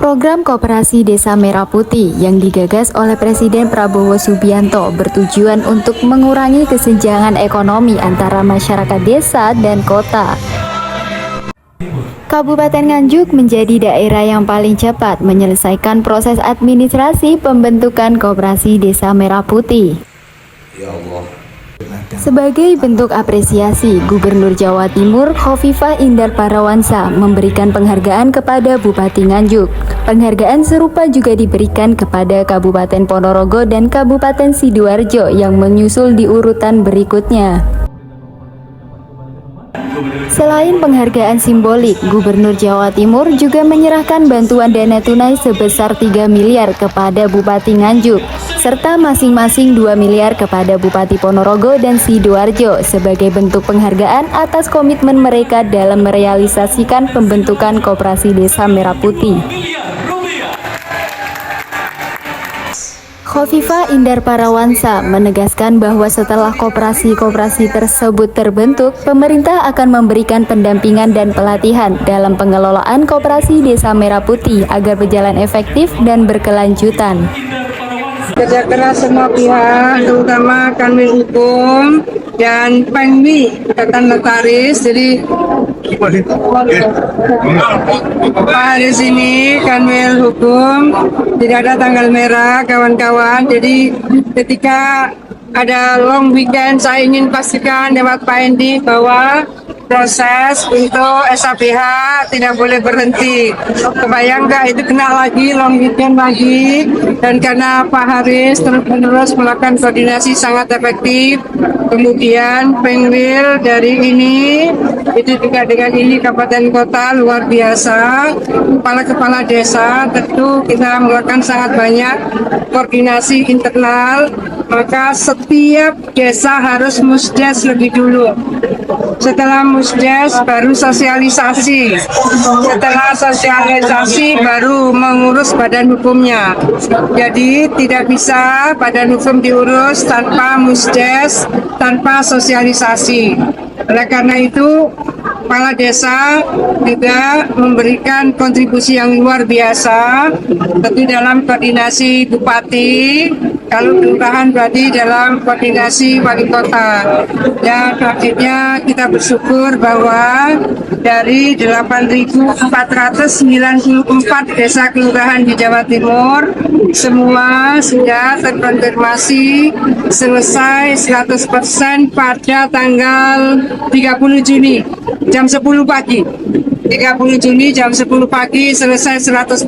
Program Koperasi Desa Merah Putih yang digagas oleh Presiden Prabowo Subianto bertujuan untuk mengurangi kesenjangan ekonomi antara masyarakat desa dan kota. Kabupaten Nganjuk menjadi daerah yang paling cepat menyelesaikan proses administrasi pembentukan Koperasi Desa Merah Putih. Sebagai bentuk apresiasi, Gubernur Jawa Timur Khofifah Indar Parawansa memberikan penghargaan kepada Bupati Nganjuk. Penghargaan serupa juga diberikan kepada Kabupaten Ponorogo dan Kabupaten Sidoarjo yang menyusul di urutan berikutnya. Selain penghargaan simbolik, Gubernur Jawa Timur juga menyerahkan bantuan dana tunai sebesar 3 miliar kepada Bupati Nganjuk, serta masing-masing 2 miliar kepada Bupati Ponorogo dan Sidoarjo sebagai bentuk penghargaan atas komitmen mereka dalam merealisasikan pembentukan Koperasi Desa Merah Putih. Khofifah Indar Parawansa menegaskan bahwa setelah koperasi-koperasi tersebut terbentuk, pemerintah akan memberikan pendampingan dan pelatihan dalam pengelolaan Koperasi Desa Merah Putih agar berjalan efektif dan berkelanjutan. Kerja keras semua pihak, terutama Kanwil Hukum dan PENMI, Ikatan Notaris. Jadi di sini Kanwil Hukum tidak ada tanggal merah, kawan-kawan. Jadi ketika ada long weekend, saya ingin pastikan lewat Pak Endi bahwa proses untuk SAPH tidak boleh berhenti. Kebayang nggak itu kena lagi long weekend lagi, dan karena Pak Haris terus-menerus melakukan koordinasi sangat efektif, kemudian Pengwil dari ini itu juga dengan ini kabupaten kota luar biasa, kepala-kepala desa tentu kita melakukan sangat banyak koordinasi internal. Maka setiap desa harus musdes lebih dulu. Setelah musdes baru sosialisasi. Setelah sosialisasi baru mengurus badan hukumnya. Jadi tidak bisa badan hukum diurus tanpa musdes, tanpa sosialisasi. Oleh karena itu kepala desa juga memberikan kontribusi yang luar biasa, tentu dalam koordinasi bupati, kalau kelurahan berarti dalam koordinasi wali kota. Dan akhirnya kita bersyukur bahwa dari 8.494 desa kelurahan di Jawa Timur, semua sudah terkonfirmasi selesai 100% pada tanggal 30 Juni jam 10 pagi. 30 Juni jam 10 pagi selesai 100%.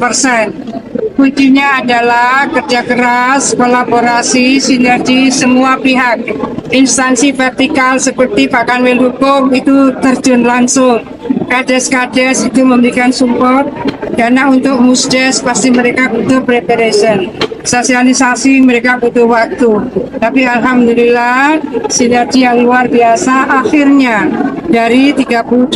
Kuncinya adalah kerja keras, kolaborasi, sinergi semua pihak. Instansi vertikal seperti Pak Kanwil Hukum itu terjun langsung. Kades-kades itu memberikan support, karena untuk musdes pasti mereka butuh preparation. Sosialisasi mereka butuh waktu. Tapi alhamdulillah sinergi yang luar biasa akhirnya dari 38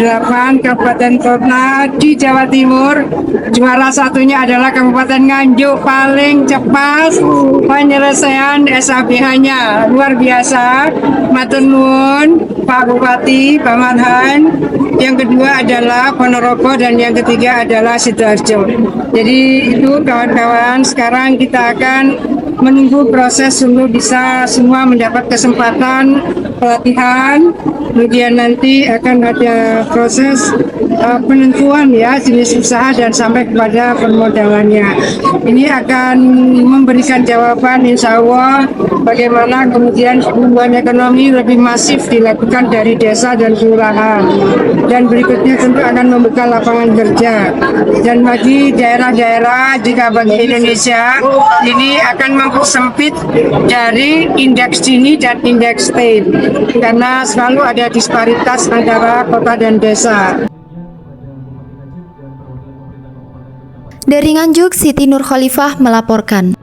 kabupaten kota di Jawa Timur, juara satunya adalah Kabupaten Nganjuk, paling cepat penyelesaian SAPH-nya. Luar biasa. Matur nuwun Pak Bupati, Pak Marhan. Yang kedua adalah Ponorogo dan yang ketiga adalah Sidoarjo. Jadi itu kawan-kawan, sekarang kita akan menunggu proses sungguh bisa semua mendapat kesempatan pelatihan, kemudian nanti akan ada proses penentuan ya jenis usaha dan sampai kepada permodalannya. Ini akan memberikan jawaban insya Allah bagaimana kemudian pertumbuhan ekonomi lebih masif dilakukan dari desa dan kelurahan. Dan berikutnya tentu akan membuka lapangan kerja. Dan bagi daerah-daerah di Kabupaten Indonesia ini akan mempersempit dari indeks Gini dan indeks state, karena selalu ada disparitas antara kota dan desa. Dari Nganjuk, Siti Nur Khalifah melaporkan.